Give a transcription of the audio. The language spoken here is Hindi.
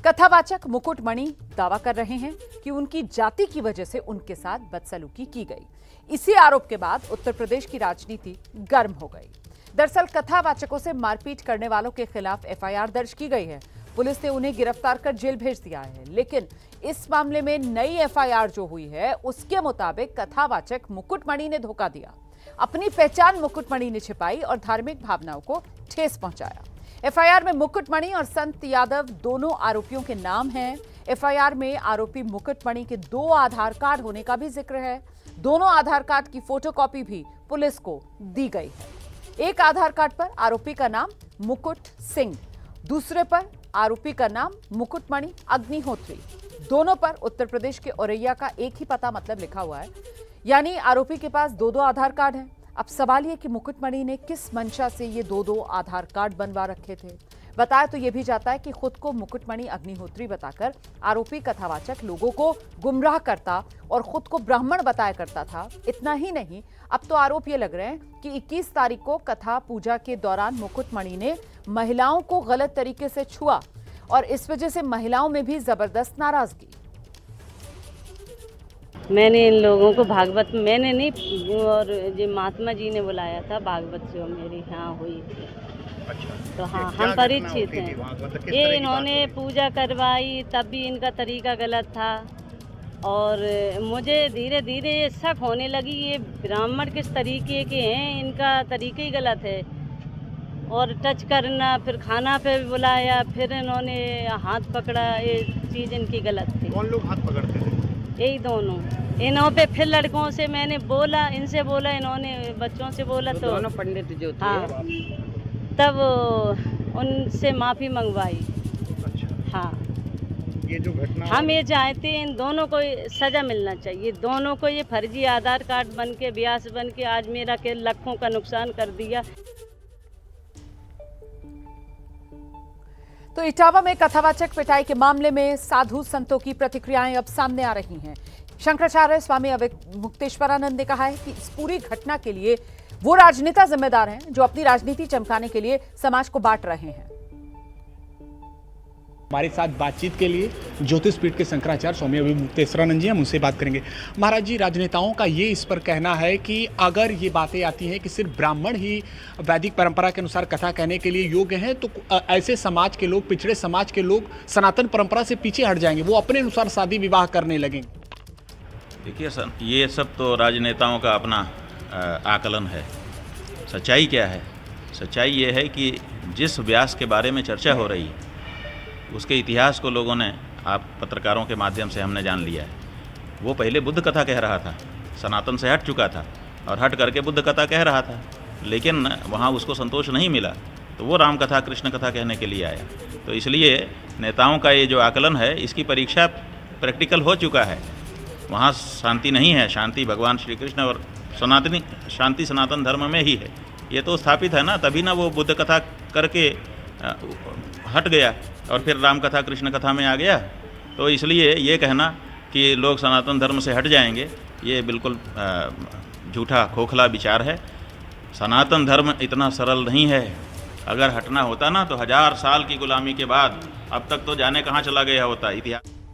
कथावाचक मुकुटमणि दावा कर रहे हैं कि उनकी जाति की वजह से उनके साथ बदसलूकी की गई। इसी आरोप के बाद उत्तर प्रदेश की राजनीति गर्म हो गई। दरअसल कथावाचकों से मारपीट करने वालों के खिलाफ एफआईआर दर्ज की गई है। पुलिस ने उन्हें गिरफ्तार कर जेल भेज दिया है, लेकिन इस मामले में नई एफआईआर जो हुई है उसके मुताबिक कथावाचक मुकुटमणि ने धोखा दिया, अपनी पहचान मुकुटमणि ने छिपाई और धार्मिक भावनाओं को ठेस पहुंचाया। एफआईआर में मुकुटमणि और संत यादव दोनों आरोपियों के नाम हैं। एफआईआर में आरोपी मुकुटमणि के 2 आधार कार्ड होने का भी जिक्र है। दोनों आधार कार्ड की फोटोकॉपी भी पुलिस को दी गई है। एक आधार कार्ड पर आरोपी का नाम मुकुट सिंह, दूसरे पर आरोपी का नाम मुकुटमणि अग्निहोत्री। दोनों पर उत्तर प्रदेश के औरैया का एक ही पता मतलब लिखा हुआ है, यानी आरोपी के पास 2 आधार कार्ड हैं। अब सवाल यह कि मुकुटमणि ने किस मंशा से ये 2 आधार कार्ड बनवा रखे थे। बताया तो यह भी जाता है कि खुद को मुकुटमणि अग्निहोत्री बताकर आरोपी कथावाचक लोगों को गुमराह करता और खुद को ब्राह्मण बताया करता था। इतना ही नहीं, अब तो आरोप ये लग रहे हैं कि 21 तारीख को कथा पूजा के दौरान मुकुटमणि ने महिलाओं को गलत तरीके से छुआ और इस वजह से महिलाओं में भी जबरदस्त नाराजगी। मैंने इन लोगों को भागवत मैंने नहीं और जो महात्मा जी ने बुलाया था भागवत जो मेरी यहाँ हुई थी। अच्छा, तो हाँ, हम परिचित हैं। मतलब ये इन्होंने पूजा करवाई तब भी इनका तरीका गलत था और मुझे धीरे धीरे ये शक होने लगी ये ब्राह्मण किस तरीके के हैं, इनका तरीका ही गलत है। और टच करना, फिर खाना पे बुलाया, फिर इन्होंने हाथ पकड़ा, ये चीज़ इनकी गलत थी। कौन लोग हाथ पकड़ते थे? यही दोनों। इन्हों पे फिर लड़कों से मैंने बोला, इनसे बोला, इन्होंने बच्चों से बोला तो दोनों पंडित जो थे हाँ, तब उनसे माफ़ी मंगवाई। अच्छा, हाँ, ये जो घटना हम ये चाहते हैं इन दोनों को सज़ा मिलना चाहिए। दोनों को ये फर्जी आधार कार्ड बन के, ब्यास बन के आज मेरा के लाखों का नुकसान कर दिया। तो इटावा में कथावाचक पिटाई के मामले में साधु संतों की प्रतिक्रियाएं अब सामने आ रही हैं। शंकराचार्य स्वामी मुक्तेश्वरानंद ने कहा है कि इस पूरी घटना के लिए वो राजनेता जिम्मेदार हैं जो अपनी राजनीति चमकाने के लिए समाज को बांट रहे हैं। हमारे साथ बातचीत के लिए ज्योतिषपीठ के शंकराचार्य स्वामी मुक्तेश्वरानंद जी, हम उनसे बात करेंगे। महाराज जी, राजनेताओं का ये इस पर कहना है कि अगर ये बातें आती हैं कि सिर्फ ब्राह्मण ही वैदिक परंपरा के अनुसार कथा कहने के लिए योग्य हैं, तो ऐसे समाज के लोग, पिछड़े समाज के लोग सनातन परंपरा से पीछे हट जाएंगे, वो अपने अनुसार शादी विवाह करने लगेंगे। देखिए सर, ये सब तो राजनेताओं का अपना आकलन है। सच्चाई क्या है? सच्चाई ये है कि जिस व्यास के बारे में चर्चा हो रही है उसके इतिहास को लोगों ने, आप पत्रकारों के माध्यम से हमने जान लिया है। वो पहले बुद्ध कथा कह रहा था, सनातन से हट चुका था और हट करके बुद्ध कथा कह रहा था, लेकिन वहाँ उसको संतोष नहीं मिला तो वो राम कथा, कृष्ण कथा कहने के लिए आया। तो इसलिए नेताओं का ये जो आकलन है, इसकी परीक्षा प्रैक्टिकल हो चुका है। वहाँ शांति नहीं है, शांति भगवान श्री कृष्ण और सनातनी शांति सनातन धर्म में ही है। ये तो स्थापित है ना, तभी ना वो बुद्ध कथा करके हट गया और फिर राम कथा कृष्ण कथा में आ गया। तो इसलिए ये कहना कि लोग सनातन धर्म से हट जाएंगे, ये बिल्कुल झूठा खोखला विचार है। सनातन धर्म इतना सरल नहीं है। अगर हटना होता ना तो 1000 साल की गुलामी के बाद अब तक तो जाने कहाँ चला गया होता इतिहास।